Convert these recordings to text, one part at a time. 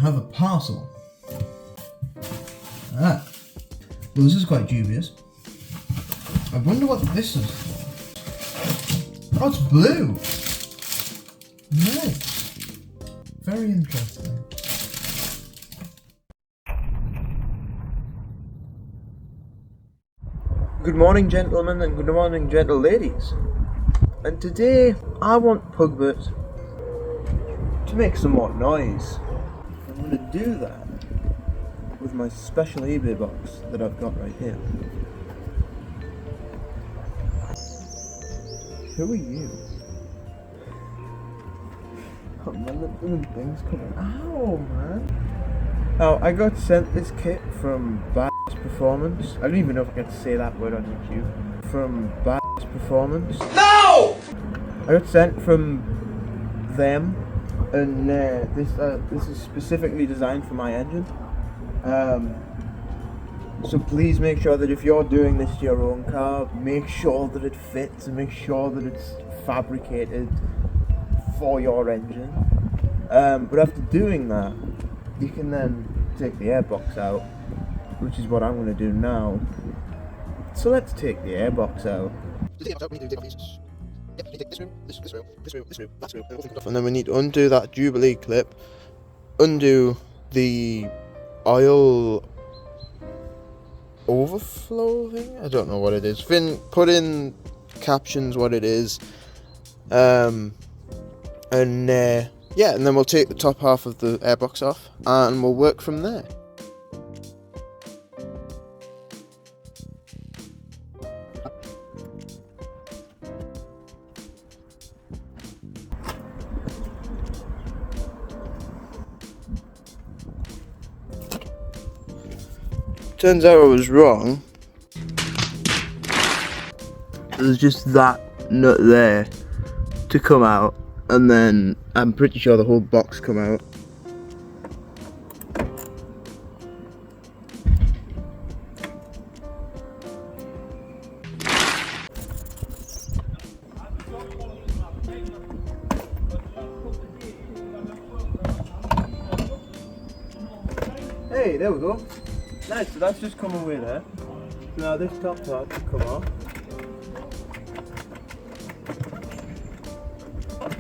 have a parcel. Ah. Well, this is quite dubious. I wonder what this is for. Oh, it's blue! Nice. Very interesting. Good morning, gentlemen, and good morning, gentle ladies. And today, I want Pugbert to make some more noise. I'm going to do that with my special eBay box that I've got right here. Who are you? Oh man, the thing's coming. Ow, man. Now, I got sent this kit from Performance. I don't even know if I get to say that word on YouTube. From Performance. No! I got sent from them, and this is specifically designed for my engine. So please make sure that if you're doing this to your own car, make sure that it fits and make sure that it's fabricated for your engine. But after doing that, you can then take the airbox out, which is what I'm going to do now. So let's take the airbox out. And then we need to undo that Jubilee clip, undo the oil overflow thing? I don't know what it is. Finn, put in captions what it is. And then we'll take the top half of the airbox off and we'll work from there. Turns out I was wrong. There's just that nut there to come out, and then I'm pretty sure the whole box come out. Hey, there we go. Nice, so that's just come away there. So now this top part can come off.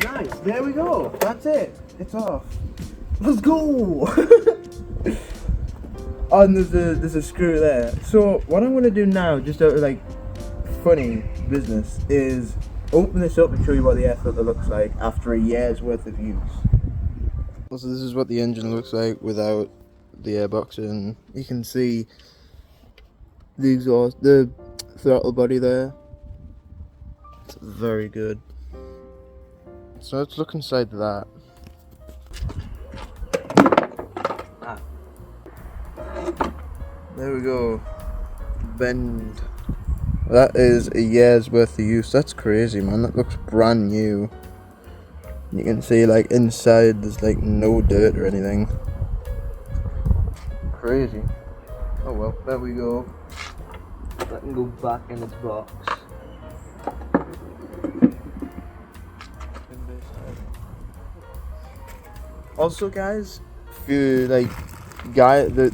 Nice, there we go. That's it. It's off. Let's go! Oh, and there's a screw there. So what I'm gonna do now, just out of like funny business, is open this up and show you what the air filter looks like after a year's worth of use. So this is what the engine looks like without the airbox in. You can see the exhaust, the throttle body there. It's very good. So let's look inside that. There we go. Bend. That is a year's worth of use. That's crazy, man. That looks brand new. You can see like inside there's like no dirt or anything. Crazy. Oh well, there we go. That can go back in its box. Also, guys, if you like, the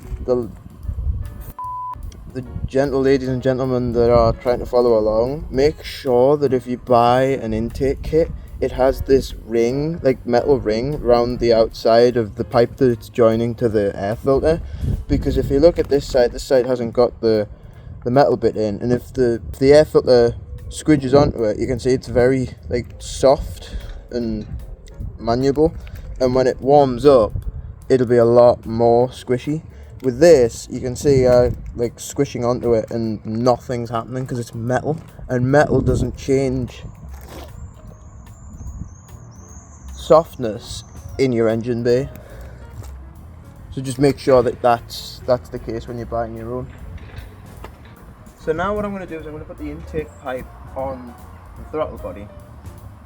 gentle ladies and gentlemen that are trying to follow along, make sure that if you buy an intake kit, it has this ring, like metal ring, around the outside of the pipe that it's joining to the air filter. Because if you look at this side hasn't got the metal bit in, and if the air filter squidges onto it, you can see it's very like soft and malleable, and when it warms up, it'll be a lot more squishy. With this, you can see like squishing onto it and nothing's happening because it's metal, and metal doesn't change softness in your engine bay. So just make sure that that's the case when you're buying your own. So now what I'm going to do is I'm going to put the intake pipe on the throttle body,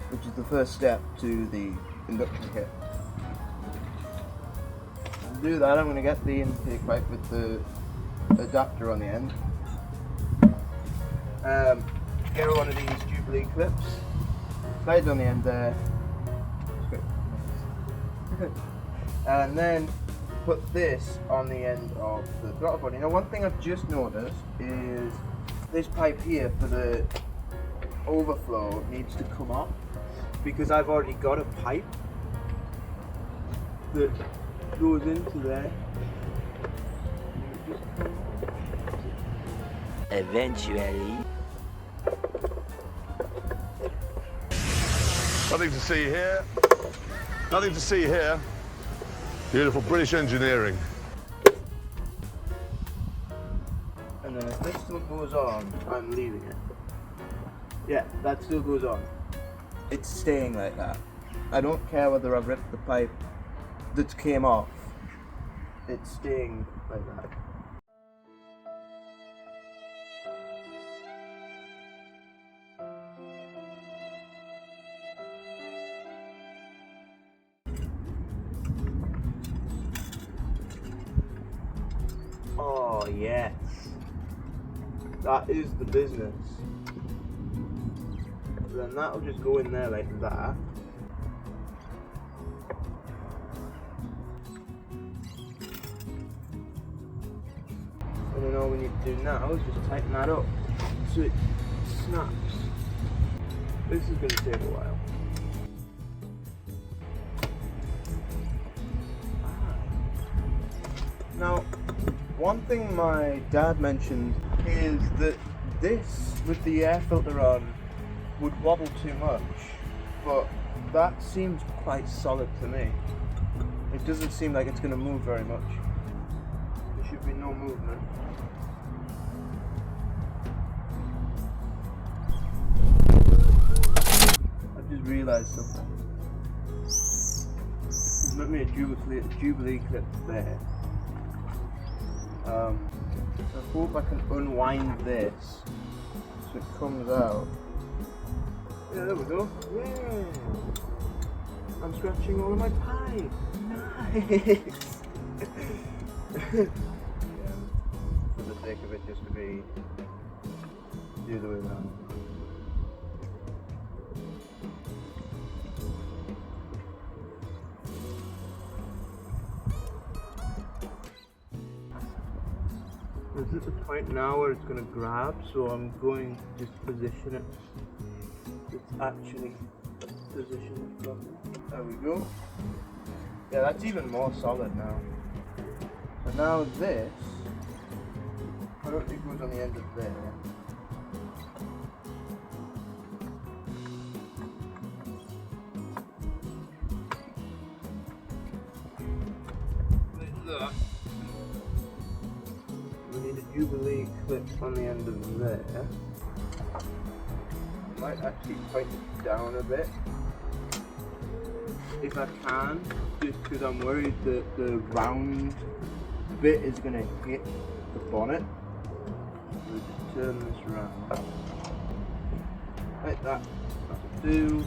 which is the first step to the induction kit. To do that, I'm going to get the intake pipe with the adapter on the end. Get one of these Jubilee clips, slide on the end there, and then put this on the end of the throttle body. Now, one thing I've just noticed is this pipe here for the overflow needs to come off, because I've already got a pipe that goes into there. Eventually. Nothing to see here. Nothing to see here. Beautiful British engineering. And then if this still goes on, I'm leaving it. Yeah, that still goes on. It's staying like that. I don't care whether I've ripped the pipe that came off. It's staying like that. Oh yes, that is the business. Then that'll just go in there like that. And then all we need to do now is just tighten that up so it snaps. This is going to take a while. Now, one thing my dad mentioned is that this, with the air filter on, would wobble too much, but that seems quite solid to me. It doesn't seem like it's going to move very much. There should be no movement. I've just realised something. There's not me a Jubilee clip there. So I hope I can unwind this so it comes out. Yeah, there we go. Yeah! I'm scratching all of my pipe. Nice! Yeah, for the sake of it, just to be the other way around. This is the point now where it's going to grab, so I'm going to just position it. It's actually positioned properly. There we go. Yeah, that's even more solid now. So now this, I don't think it goes on the end of there. Like that. We need a Jubilee clip on the end of there. I might actually tighten it down a bit if I can, just because I'm worried that the round bit is going to hit the bonnet. We'll just turn this around like that. That'll do.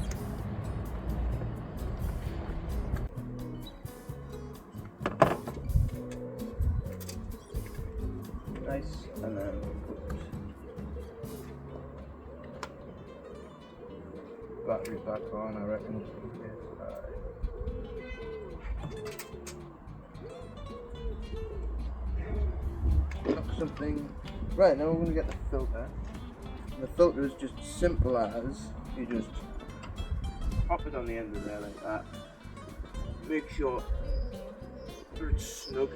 Nice, and then put battery back on, I reckon. Something. Right, now we're going to get the filter. And the filter is just simple as you just pop it on the end of there like that. Make sure it's snug.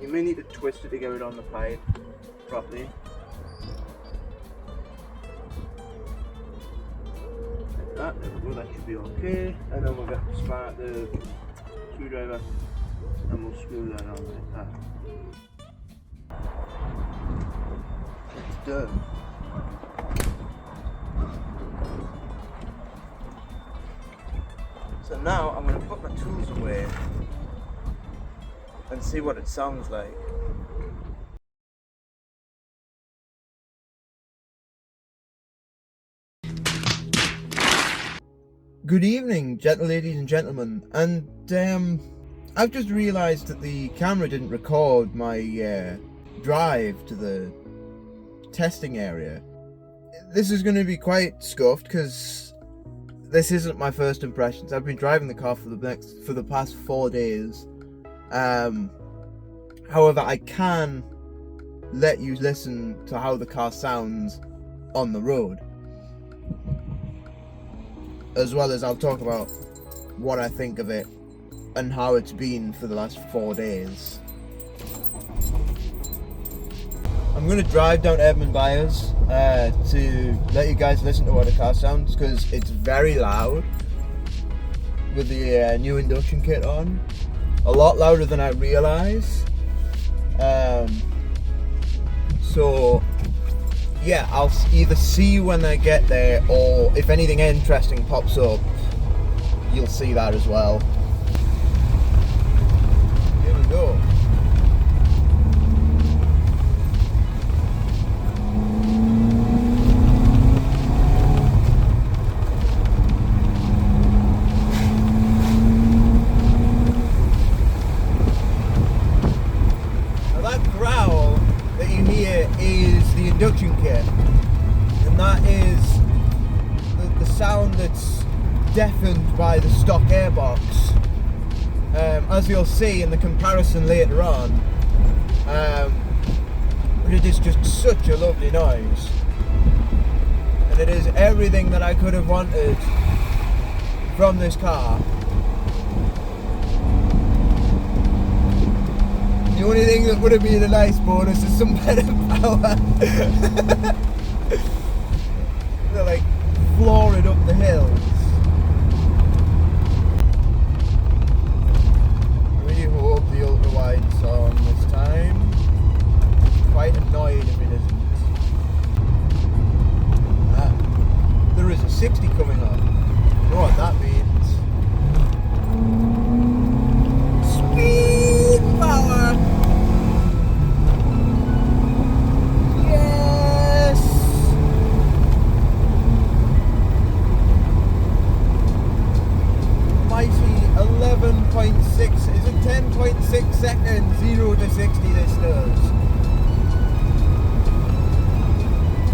You may need to twist it to get it on the pipe properly. Like that, there we go, that should be okay. And then we'll get the screwdriver and we'll screw that on like that. It's done. So now I'm going to put my tools away and see what it sounds like. Good evening, gentle ladies and gentlemen, and I've just realised that the camera didn't record my drive to the testing area. This is going to be quite scuffed because this isn't my first impressions. I've been driving the car for the past 4 days. However, I can let you listen to how the car sounds on the road, as well as I'll talk about what I think of it and how it's been for the last 4 days. I'm going to drive down Edmund Byers to let you guys listen to what the car sounds, because it's very loud with the new induction kit on. A lot louder than I realise. So yeah, I'll either see you when I get there, or if anything interesting pops up, you'll see that as well. Here we go. Induction kit, and that is the sound that's deafened by the stock airbox, as you'll see in the comparison later on. But it is just such a lovely noise, and it is everything that I could have wanted from this car. The only thing that would have been a nice bonus is some better power. They're like flooring up the hills. I really hope the ultra wide's on this time. Quite annoyed if it isn't. There is a 60 coming up. You know what that means? Speed power! Mighty 11.6, is it 10.6 seconds, 0 to 60 this does.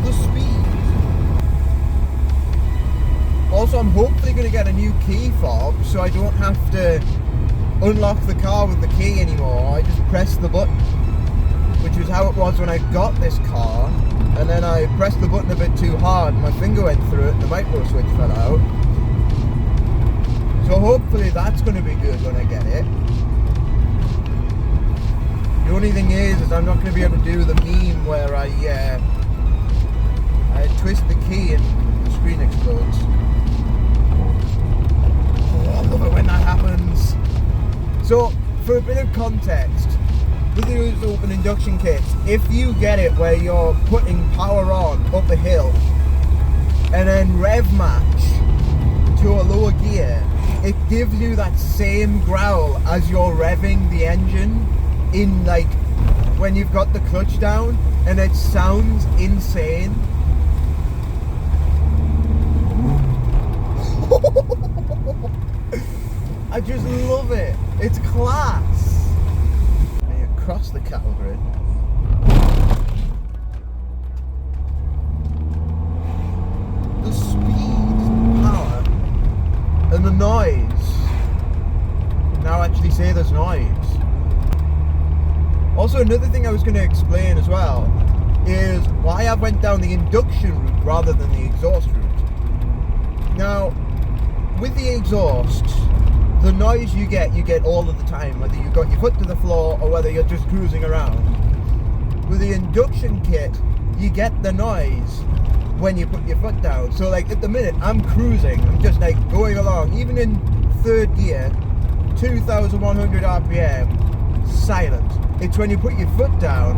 The speed. Also, I'm hopefully going to get a new key fob, so I don't have to unlock the car with the key anymore. I just press the button, which was how it was when I got this car, and then I pressed the button a bit too hard, my finger went through it and the micro switch fell out. So hopefully that's going to be good when I get it. The only thing is I'm not going to be able to do the meme where I twist the key and the screen explodes. Oh, I love it when that happens. So, for a bit of context, with the open induction kits, if you get it where you're putting power on up a hill and then rev match to a lower gear, it gives you that same growl as you're revving the engine in, like, when you've got the clutch down, and it sounds insane. I just love it. It's class. And across the cattle grid. The speed, power, and the noise. Now actually say there's noise. Also, another thing I was going to explain as well is why I went down the induction route rather than the exhaust route. Now, with the exhaust, the noise you get all of the time, whether you've got your foot to the floor or whether you're just cruising around. With the induction kit, you get the noise when you put your foot down. So like at the minute, I'm cruising, I'm just like going along, even in third gear, 2,100 RPM, silent. It's when you put your foot down,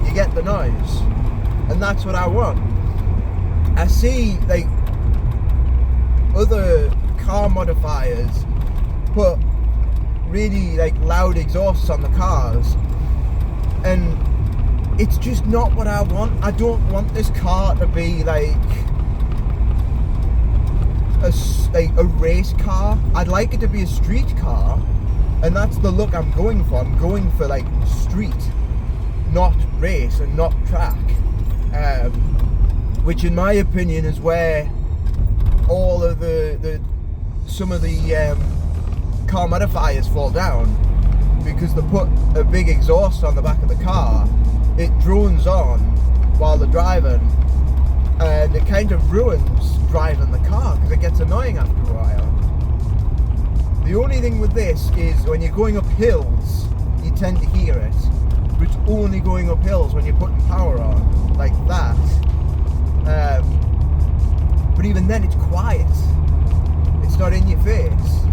you get the noise. And that's what I want. I see like other car modifiers put really like loud exhausts on the cars, and it's just not what I want. I don't want this car to be like a race car. I'd like it to be a street car, and that's the look I'm going for. I'm going for like street, not race and not track, which in my opinion is where all of some of the car modifiers fall down. because they put a big exhaust on the back of the car, it drones on while they're driving, and it kind of ruins driving the car because it gets annoying after a while. The only thing with this is when you're going up hills, you tend to hear it, but it's only going up hills when you're putting power on, like that. But even then it's quiet, it's not in your face.